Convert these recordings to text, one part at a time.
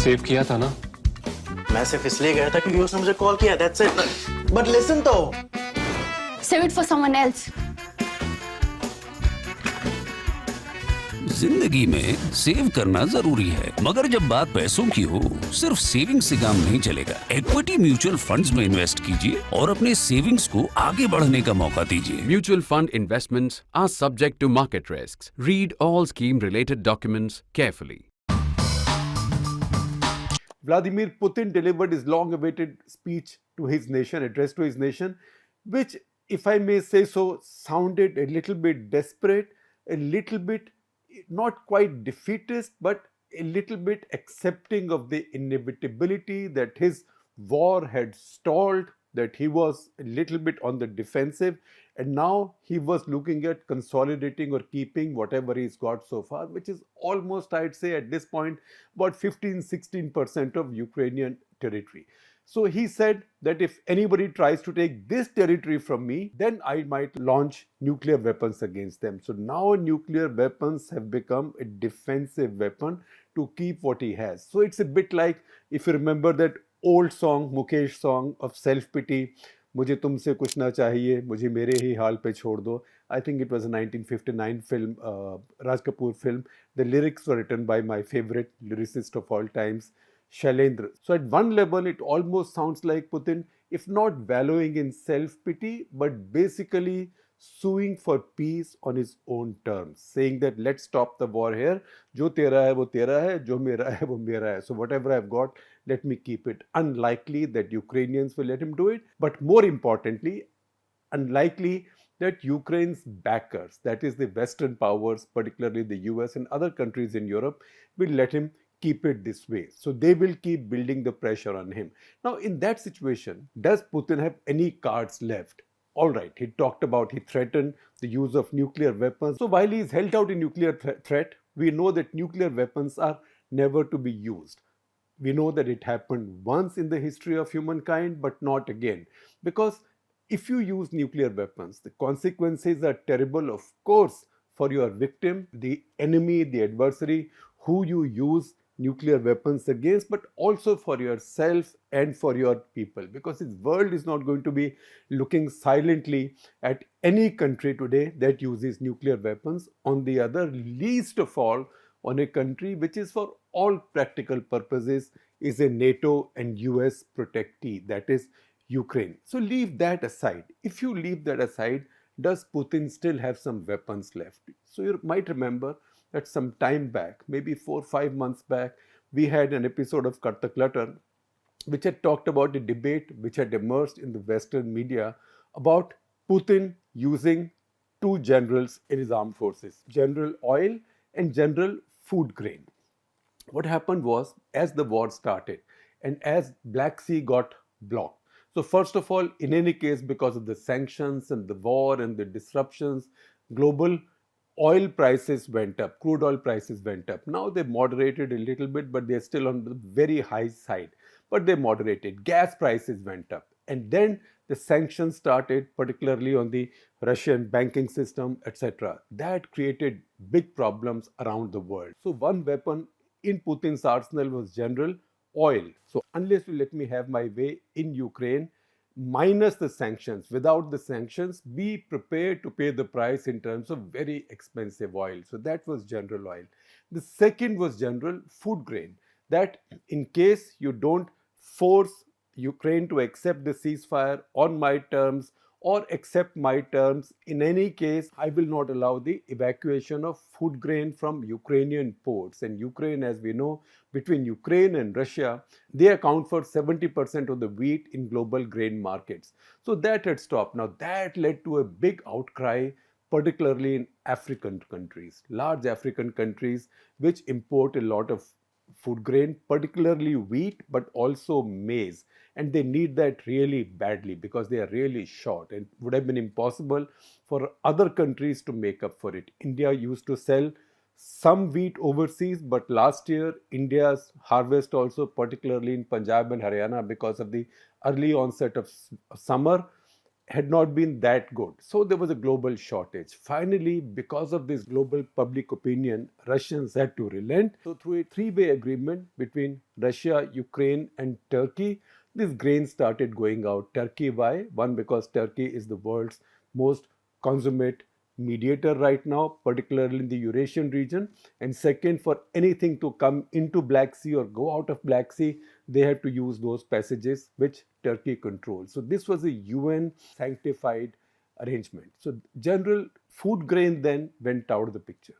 Save किया था ना? मैं सिर्फ इसलिए गया था क्योंकि उसने मुझे कॉल किया, that's it. But listen तो. Save it for someone else. जिंदगी में सेव करना जरूरी है, मगर जब बात पैसों की हो, सिर्फ सेविंग से काम नहीं चलेगा। इक्विटी म्यूचुअल फंड्स में इन्वेस्ट कीजिए और अपने सेविंग्स को आगे बढ़ने का मौका दीजिए। Mutual fund investments are subject to market risks. Read all scheme-related documents carefully. Vladimir Putin delivered his long-awaited speech to his nation, address to his nation, which, if I may say so, sounded a little bit desperate, a little bit not quite defeatist, but a little bit accepting of the inevitability that his war had stalled, that he was a little bit on the defensive, and now he was looking at consolidating or keeping whatever he's got so far, which is almost, I'd say at this point, about 15-16% of Ukrainian territory. So he said that if anybody tries to take this territory from me, then I might launch nuclear weapons against them. So now nuclear weapons have become a defensive weapon to keep what he has. So it's a bit like, if you remember that old song, Mukesh song of self-pity, मुझे तुमसे कुछ ना चाहिए, मुझे मेरे ही हाल पे छोड़ दो. I think it was a 1959 film, Raj Kapoor film. The lyrics were written by my favorite lyricist of all times, Shailendra. So at one level, it almost sounds like Putin, if not wallowing in self-pity, but basically suing for peace on his own terms, saying that let's stop the war here. जो तेरा है वो तेरा है, जो मेरा है वो मेरा है. So whatever I've got, let me keep it. Unlikely that Ukrainians will let him do it, but more importantly, unlikely that Ukraine's backers, that is the Western powers, particularly the US and other countries in Europe, will let him keep it this way. So they will keep building the pressure on him. Now, in that situation, does Putin have any cards left? All right, he talked about, he threatened the use of nuclear weapons. So while he is held out in nuclear threat, we know that nuclear weapons are never to be used. We know that it happened once in the history of humankind, but not again. Because if you use nuclear weapons, the consequences are terrible, of course, for your victim, the enemy, the adversary, who you use nuclear weapons against, but also for yourself and for your people, because his world is not going to be looking silently at any country today that uses nuclear weapons. On the other, least of all, on a country which is for all practical purposes is a NATO and US protectee, that is Ukraine. So leave that aside. If you leave that aside, does Putin still have some weapons left? So you might remember that some time back, maybe 4 or 5 months back, we had an episode of Cut the Clutter, which had talked about a debate which had emerged in the Western media about Putin using two generals in his armed forces, General Oil and General Food Grain. What happened was, as the war started and as Black Sea got blocked, so first of all, in any case, because of the sanctions and the war and the disruptions, global oil prices went up, crude oil prices went up. Now they moderated a little bit, but they're still on the very high side. But they moderated. Gas prices went up. And then the sanctions started, particularly on the Russian banking system, etc. That created big problems around the world. So one weapon in Putin's arsenal was General Oil. So unless you let me have my way in Ukraine, minus the sanctions, without the sanctions, be prepared to pay the price in terms of very expensive oil. So that was General Oil. The second was General Food Grain, that in case you don't force Ukraine to accept the ceasefire on my terms or accept my terms, in any case, I will not allow the evacuation of food grain from Ukrainian ports. And Ukraine, as we know, between Ukraine and Russia, they account for 70% of the wheat in global grain markets. So that had stopped. Now that led to a big outcry, particularly in African countries, large African countries which import a lot of food grain, particularly wheat, but also maize. And they need that really badly because they are really short, and it would have been impossible for other countries to make up for it. India used to sell some wheat overseas, but last year India's harvest also, particularly in Punjab and Haryana, because of the early onset of summer, had not been that good. So there was a global shortage. Finally, because of this global public opinion, Russians had to relent. So through a three-way agreement between Russia, Ukraine, and Turkey, this grain started going out. Turkey, why? One, because Turkey is the world's most consummate mediator right now, particularly in the Eurasian region. And second, for anything to come into Black Sea or go out of Black Sea, they had to use those passages which Turkey controls. So this was a UN sanctified arrangement. So general food grain then went out of the picture.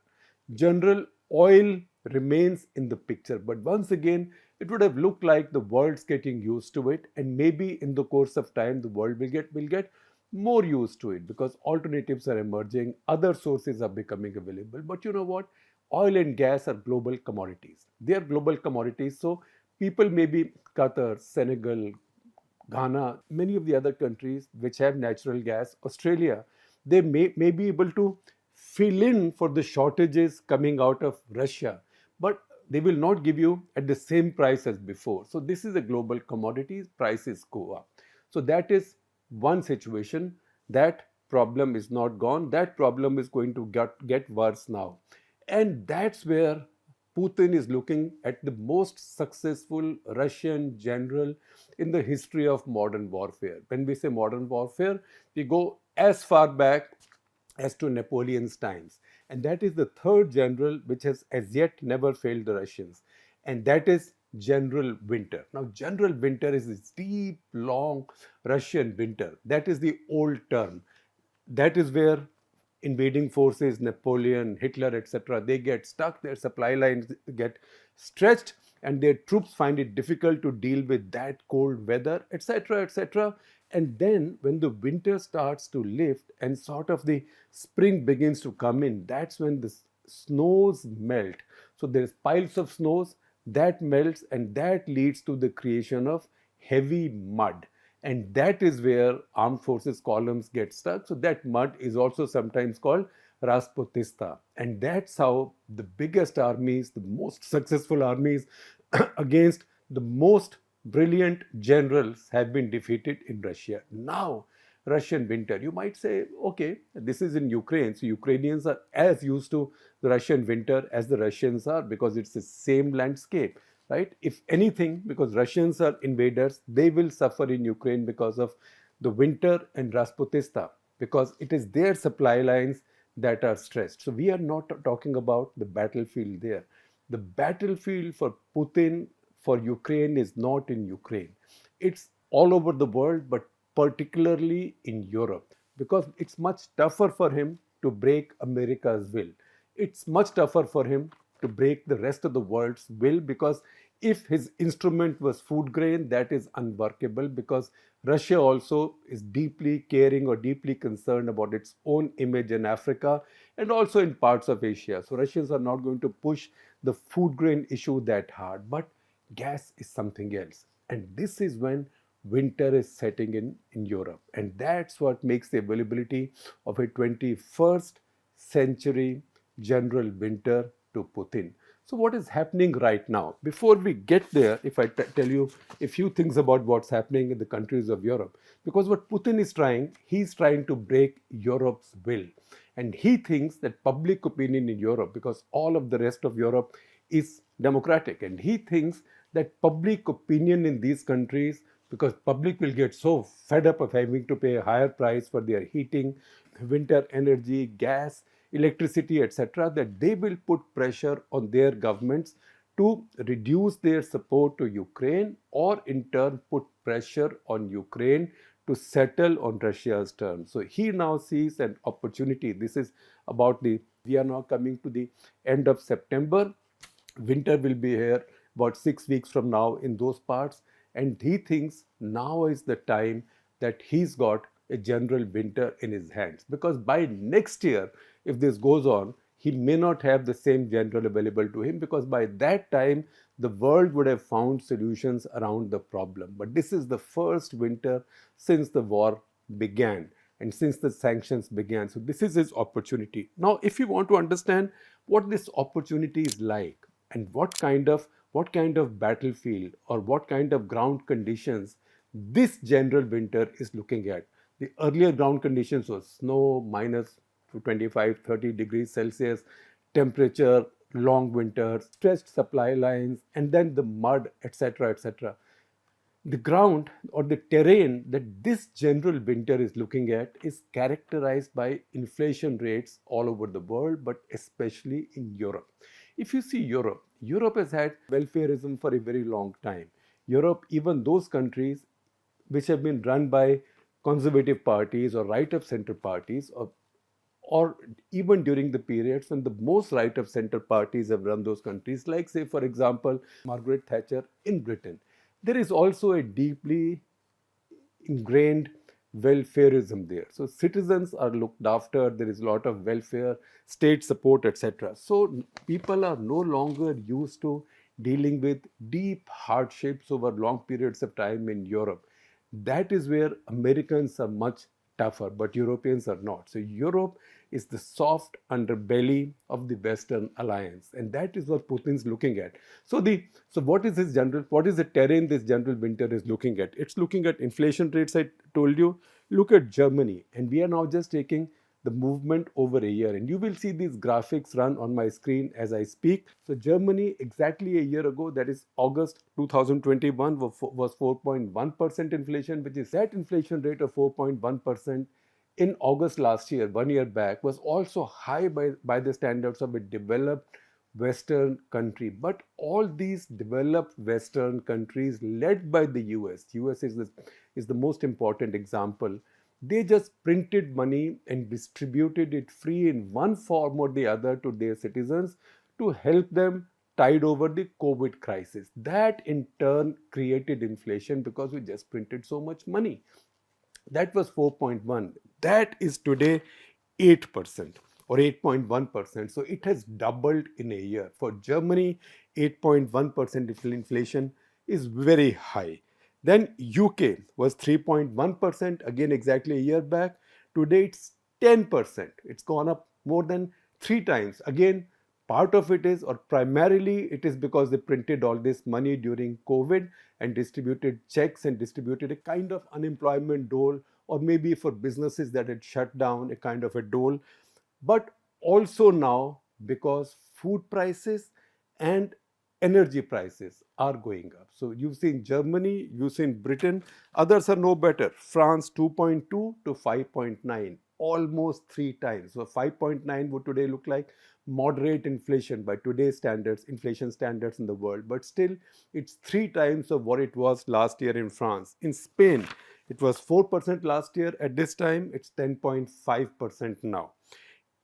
General oil remains in the picture, but once again, it would have looked like the world's getting used to it, and maybe in the course of time, the world will get more used to it because alternatives are emerging, other sources are becoming available. But you know what? Oil and gas are global commodities. They are global commodities. So people, maybe Qatar, Senegal, Ghana, many of the other countries which have natural gas, Australia, they may be able to fill in for the shortages coming out of Russia, but they will not give you at the same price as before. So this is a global commodity, prices go up. So that is one situation. That problem is not gone. That problem is going to get worse now. And that's where Putin is looking at the most successful Russian general in the history of modern warfare. When we say modern warfare, we go as far back as to Napoleon's times. And that is the third general which has as yet never failed the Russians. And that is General Winter. Now, General Winter is this deep, long Russian winter. That is the old term. That is where invading forces, Napoleon, Hitler, etc., they get stuck, their supply lines get stretched, and their troops find it difficult to deal with that cold weather, etc., etc. And then when the winter starts to lift and sort of the spring begins to come in, that's when the snows melt. So there's piles of snows that melts, and that leads to the creation of heavy mud. And that is where armed forces columns get stuck. So that mud is also sometimes called Rasputista. And that's how the biggest armies, the most successful armies against the most brilliant generals have been defeated in Russia. Now, Russian winter, you might say, okay, this is in Ukraine. So Ukrainians are as used to the Russian winter as the Russians are because it's the same landscape. Right? If anything, because Russians are invaders, they will suffer in Ukraine because of the winter and Rasputista, because it is their supply lines that are stressed. So we are not talking about the battlefield there. The battlefield for Putin, for Ukraine, is not in Ukraine. It's all over the world, but particularly in Europe, because it's much tougher for him to break America's will. It's much tougher for him to break the rest of the world's will, because if his instrument was food grain, that is unworkable, because Russia also is deeply caring or deeply concerned about its own image in Africa and also in parts of Asia. So Russians are not going to push the food grain issue that hard, but gas is something else. And this is when winter is setting in Europe. And that's what makes the availability of a 21st century general winter to Putin. So what is happening right now? Before we get there, if I tell you a few things about what's happening in the countries of Europe, because what Putin is trying, he's trying to break Europe's will. And he thinks that public opinion in Europe, because all of the rest of Europe is democratic, and he thinks that public opinion in these countries, because public will get so fed up of having to pay a higher price for their heating, winter energy, gas, electricity, etc., that they will put pressure on their governments to reduce their support to Ukraine, or in turn put pressure on Ukraine to settle on Russia's terms. So he now sees an opportunity. This is we are now coming to the end of September. Winter will be here about 6 weeks from now in those parts. And he thinks now is the time that he's got a general winter in his hands. Because by next year, if this goes on, he may not have the same general available to him, because by that time, the world would have found solutions around the problem. But this is the first winter since the war began and since the sanctions began. So this is his opportunity. Now, if you want to understand what this opportunity is like and what kind of battlefield or what kind of ground conditions this general winter is looking at, The earlier ground conditions was snow, minus to 25, 30 degrees Celsius, temperature, long winters, stretched supply lines, and then the mud, etc., etc. The ground or the terrain that this general winter is looking at is characterized by inflation rates all over the world, but especially in Europe. If you see Europe, Europe has had welfareism for a very long time. Europe, even those countries which have been run by conservative parties or right of center parties, or even during the periods when the most right of center parties have run those countries, like, say, for example, Margaret Thatcher in Britain, there is also a deeply ingrained welfareism there. So citizens are looked after, there is a lot of welfare, state support, etc. So people are no longer used to dealing with deep hardships over long periods of time in Europe. That is where Americans are much tougher, but Europeans are not. So Europe is the soft underbelly of the Western alliance, and that is what Putin's looking at. So what is the terrain this general winter is looking at? It's looking at inflation rates. I told you, look at Germany, and we are now just taking the movement over a year, and you will see these graphics run on my screen as I speak. So Germany, exactly a year ago, that is August 2021, was 4.1% inflation, which is that inflation rate of 4.1% in August last year, 1 year back, was also high by the standards of a developed Western country. But all these developed Western countries, led by the US is the most important example. They just printed money and distributed it free in one form or the other to their citizens to help them tide over the COVID crisis. That in turn created inflation because we just printed so much money. That was 4.1. That is today 8% or 8.1%. So it has doubled in a year. For Germany, 8.1% inflation is very high. Then UK was 3.1%, again exactly a year back. Today it's 10%. It's gone up more than 3 times. Again, part of it is, or primarily it is because they printed all this money during COVID and distributed checks and distributed a kind of unemployment dole, or maybe for businesses that had shut down, a kind of a dole. But also now because food prices and energy prices are going up. So you've seen Germany, you've seen Britain, others are no better. France 2.2 to 5.9, almost 3 times. So 5.9 would today look like moderate inflation by today's standards, inflation standards in the world. But still, it's 3 times of what it was last year in France. In Spain, it was 4% last year. At this time, it's 10.5% now.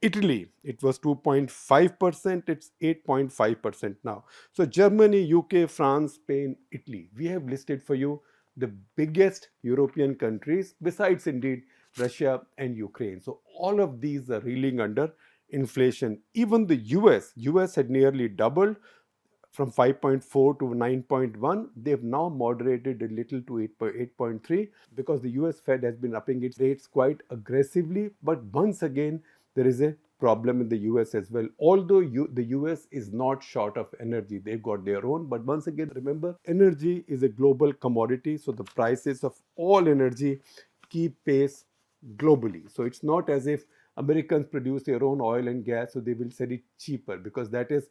Italy, it was 2.5%, it's 8.5% now. So Germany, UK, France, Spain, Italy. We have listed for you the biggest European countries, besides indeed Russia and Ukraine. So all of these are reeling under inflation. Even the US had nearly doubled from 5.4 to 9.1. They've now moderated a little to 8.3 because the US Fed has been upping its rates quite aggressively. But once again, there is a problem in the US as well. Although the US is not short of energy, they've got their own. But once again, remember, energy is a global commodity. So the prices of all energy keep pace globally. So it's not as if Americans produce their own oil and gas, so they will sell it cheaper, because that is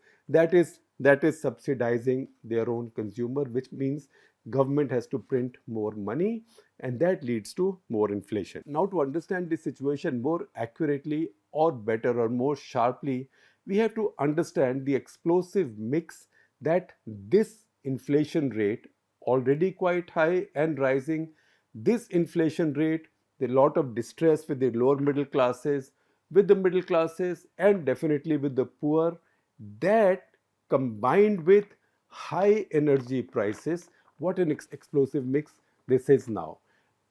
subsidizing their own consumer, which means government has to print more money, and that leads to more inflation. Now, to understand this situation more accurately or better or more sharply, we have to understand the explosive mix that this inflation rate, already quite high and rising, this inflation rate, a lot of distress with the lower middle classes, with the middle classes, and definitely with the poor, that combined with high energy prices, what an explosive mix this is now.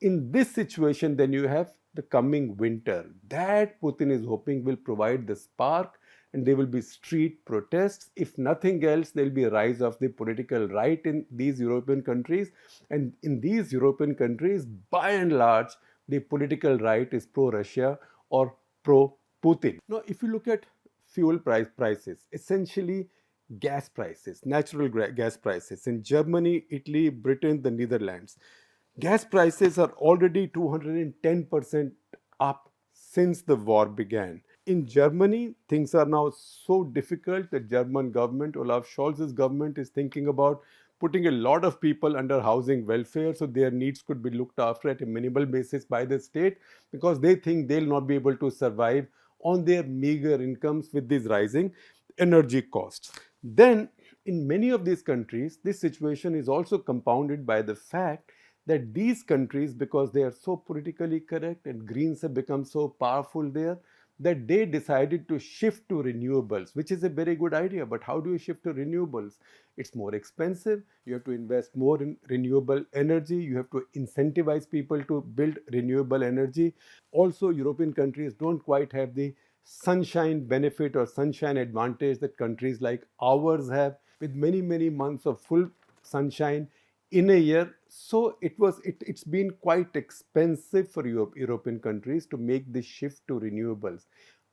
In this situation, then you have the coming winter that Putin is hoping will provide the spark, and there will be street protests. If nothing else, there will be a rise of the political right in these European countries. And in these European countries, by and large, the political right is pro-Russia or pro-Putin. Now, if you look at fuel prices, essentially gas prices, natural gas prices in Germany, Italy, Britain, the Netherlands, Gas prices are already 210% up since the war began. In Germany, things are now so difficult that German government, Olaf Scholz's government, is thinking about putting a lot of people under housing welfare so their needs could be looked after at a minimal basis by the state, because they think they'll not be able to survive on their meager incomes with these rising energy costs. Then, in many of these countries, this situation is also compounded by the fact that these countries, because they are so politically correct and Greens have become so powerful there, that they decided to shift to renewables, which is a very good idea. But how do you shift to renewables? It's more expensive. You have to invest more in renewable energy. You have to incentivize people to build renewable energy. Also, European countries don't quite have the sunshine benefit or sunshine advantage that countries like ours have, with many, many months of full sunshine in a year. So it's been quite expensive for European countries to make this shift to renewables.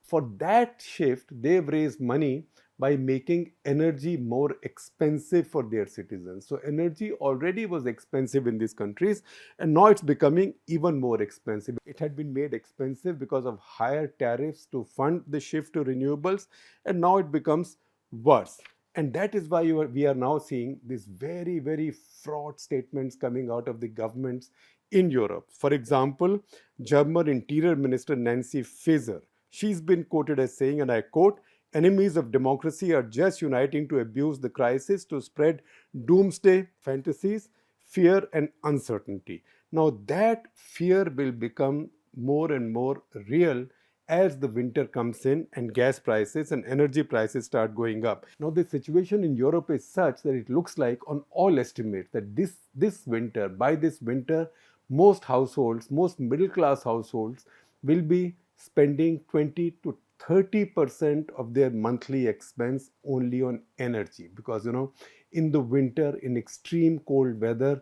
For that shift, they've raised money by making energy more expensive for their citizens. So energy already was expensive in these countries, and now it's becoming even more expensive. It had been made expensive because of higher tariffs to fund the shift to renewables, and now it becomes worse. And that is why we are now seeing these very, very fraught statements coming out of the governments in Europe. For example, German Interior Minister Nancy Faeser, she's been quoted as saying, and I quote, "Enemies of democracy are just uniting to abuse the crisis to spread doomsday fantasies, fear, and uncertainty." Now, that fear will become more and more real as the winter comes in and gas prices and energy prices start going up. Now, the situation in Europe is such that it looks like, on all estimates, that by this winter, most households, most middle class households, will be spending 20 to 30% of their monthly expense only on energy, because in the winter, in extreme cold weather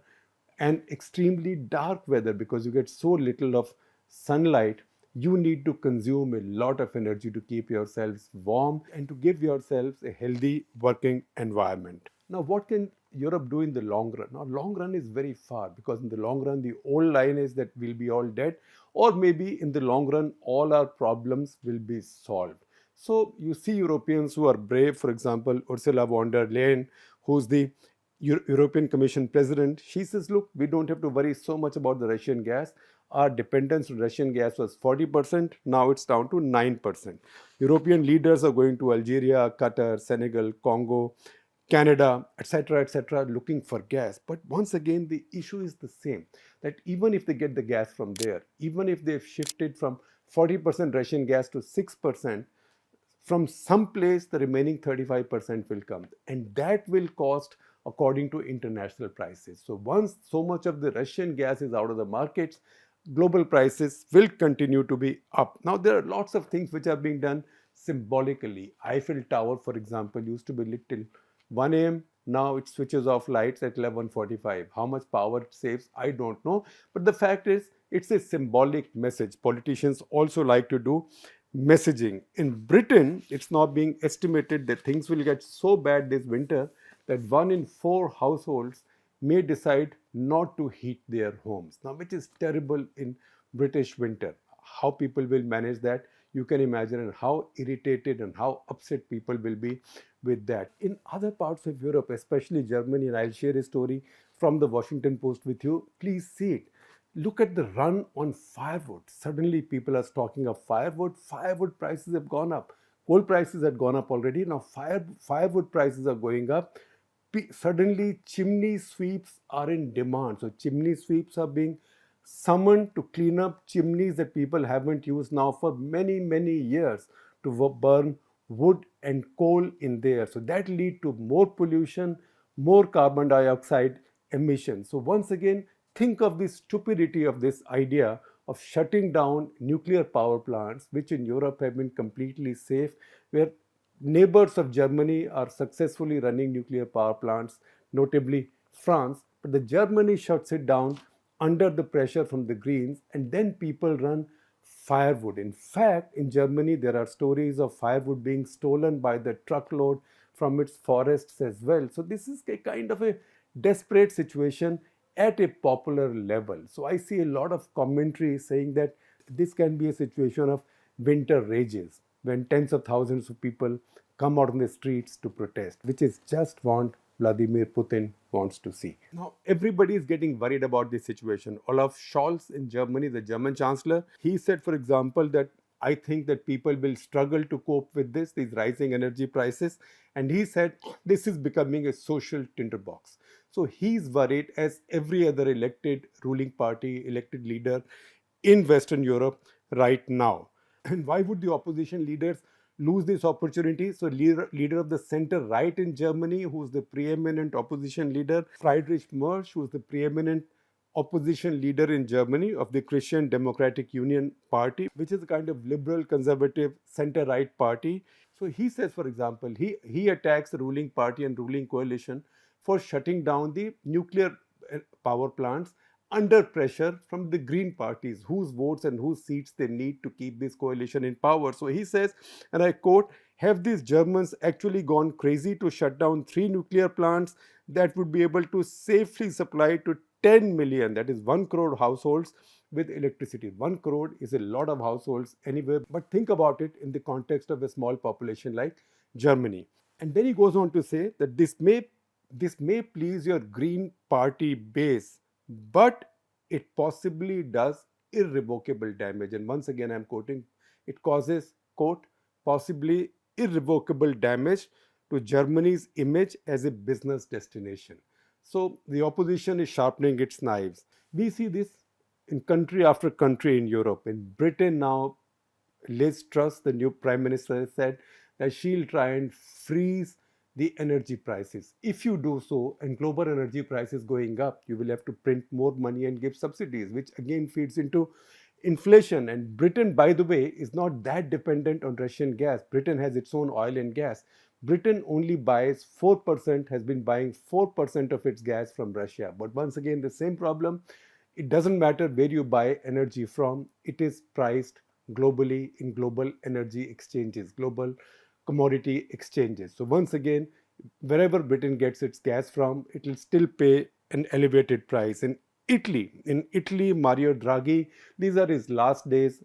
and extremely dark weather, because you get so little of sunlight, you need to consume a lot of energy to keep yourselves warm and to give yourselves a healthy working environment. Now, what can Europe do in the long run? Now, long run is very far, because in the long run, the old line is that we'll be all dead, or maybe in the long run, all our problems will be solved. So you see Europeans who are brave, for example, Ursula von der Leyen, who's the European Commission president. She says, look, we don't have to worry so much about the Russian gas. Our dependence on Russian gas was 40%, now it's down to 9%. European leaders are going to Algeria, Qatar, Senegal, Congo, Canada, etc., looking for gas. But once again, the issue is the same, that even if they get the gas from there, even if they've shifted from 40% Russian gas to 6%, from some place the remaining 35% will come, and that will cost according to international prices. So once so much of the Russian gas is out of the markets, global prices will continue to be up. Now, there are lots of things which are being done symbolically. Eiffel Tower, for example, used to be lit till 1 a.m. Now it switches off lights at 11:45. How much power it saves, I don't know. But the fact is, it's a symbolic message. Politicians also like to do messaging. In Britain, it's now being estimated that things will get so bad this winter that 1 in 4 households may decide not to heat their homes. Now, which is terrible in British winter. How people will manage that, you can imagine, and how irritated and how upset people will be with that. In other parts of Europe, especially Germany, and I'll share a story from the Washington Post with you, please see it. Look at the run on firewood. Suddenly people are talking of firewood. Firewood prices have gone up. Coal prices had gone up already. Now firewood prices are going up. Suddenly chimney sweeps are in demand. So chimney sweeps are being summoned to clean up chimneys that people haven't used now for many, many years, to burn wood and coal in there. So that lead to more pollution, more carbon dioxide emissions. So once again, think of the stupidity of this idea of shutting down nuclear power plants, which in Europe have been completely safe, where neighbors of Germany are successfully running nuclear power plants, notably France. But the Germany shuts it down under the pressure from the Greens, and then people run firewood. In fact, in Germany, there are stories of firewood being stolen by the truckload from its forests as well. So this is a kind of a desperate situation. at a popular level. So I see a lot of commentary saying that this can be a situation of winter rages when tens of thousands of people come out on the streets to protest, which is just what Vladimir Putin wants to see. Now, everybody is getting worried about this situation. Olaf Scholz in Germany, the German chancellor, he said, for example, that I think that people will struggle to cope with this, these rising energy prices. And he said this is becoming a social tinderbox. So he's worried, as every other elected ruling party, elected leader in Western Europe right now. And why would the opposition leaders lose this opportunity? So leader of the center right in Germany, who's the preeminent opposition leader, Friedrich Merz, who's the preeminent opposition leader in Germany of the Christian Democratic Union Party, which is a kind of liberal, conservative, center-right party. So he says, for example, he attacks the ruling party and ruling coalition for shutting down the nuclear power plants under pressure from the green parties, whose votes and whose seats they need to keep this coalition in power. So he says, and I quote, have these Germans actually gone crazy to shut down 3 nuclear plants that would be able to safely supply to 10 million, that is 1 crore households with electricity? 1 crore is a lot of households anyway, but think about it in the context of a small population like Germany. And then he goes on to say that this may please your Green Party base, but it possibly does irrevocable damage. And once again, I'm quoting, it causes, quote, possibly irrevocable damage to Germany's image as a business destination. So the opposition is sharpening its knives. We see this in country after country in Europe. In Britain now, Liz Truss, the new prime minister, has said that she'll try and freeze the energy prices. If you do so, and global energy prices going up, you will have to print more money and give subsidies, which again feeds into inflation. And Britain, by the way, is not that dependent on Russian gas. Britain has its own oil and gas. Britain only buys 4%, has been buying 4% of its gas from Russia. But once again, the same problem. It doesn't matter where you buy energy from, it is priced globally in global energy exchanges, global commodity exchanges. So once again, wherever Britain gets its gas from, it will still pay an elevated price. In Italy, Mario Draghi, these are his last days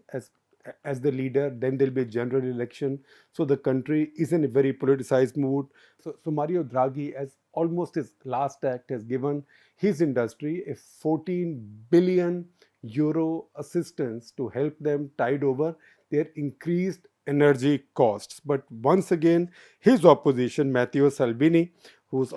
as the leader. Then there'll be a general election. So the country is in a very politicized mood. So Mario Draghi, as almost his last act, has given his industry a 14 billion euro assistance to help them tide over their increased energy costs. But once again, his opposition, Matteo Salvini, who's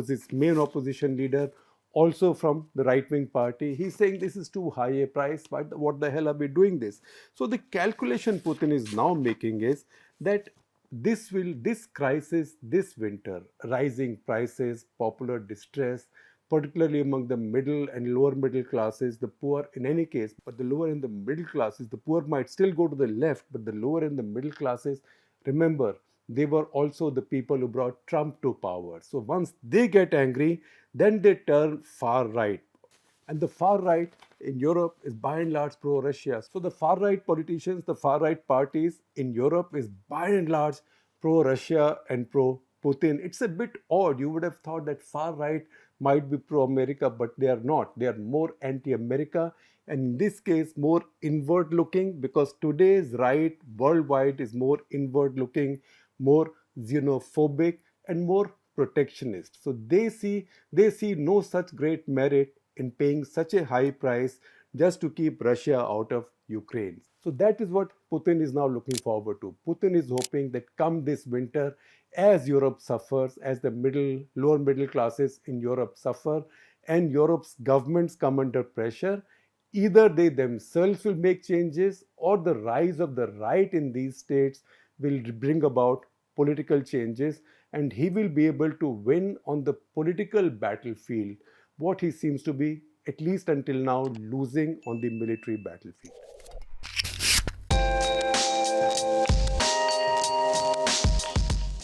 his main opposition leader, also from the right-wing party, he's saying this is too high a price. What the hell are we doing this? So the calculation Putin is now making is that this crisis, this winter, rising prices, popular distress, particularly among the middle and lower middle classes, the poor in any case, but the lower and the middle classes, the poor might still go to the left, but the lower and the middle classes, remember, they were also the people who brought Trump to power. So once they get angry, then they turn far right. And the far right in Europe is by and large pro-Russia. So the far right politicians, the far right parties in Europe is by and large pro-Russia and pro-Putin. It's a bit odd. You would have thought that far right might be pro-America, but they are not. They are more anti-America, and in this case more inward-looking, because today's right worldwide is more inward-looking, more xenophobic, and more protectionist. So they see no such great merit in paying such a high price just to keep Russia out of Ukraine. So that is what Putin is now looking forward to. Putin is hoping that come this winter, as Europe suffers, as the lower middle classes in Europe suffer, and Europe's governments come under pressure, either they themselves will make changes or the rise of the right in these states will bring about political changes, and he will be able to win on the political battlefield what he seems to be, at least until now, losing on the military battlefield.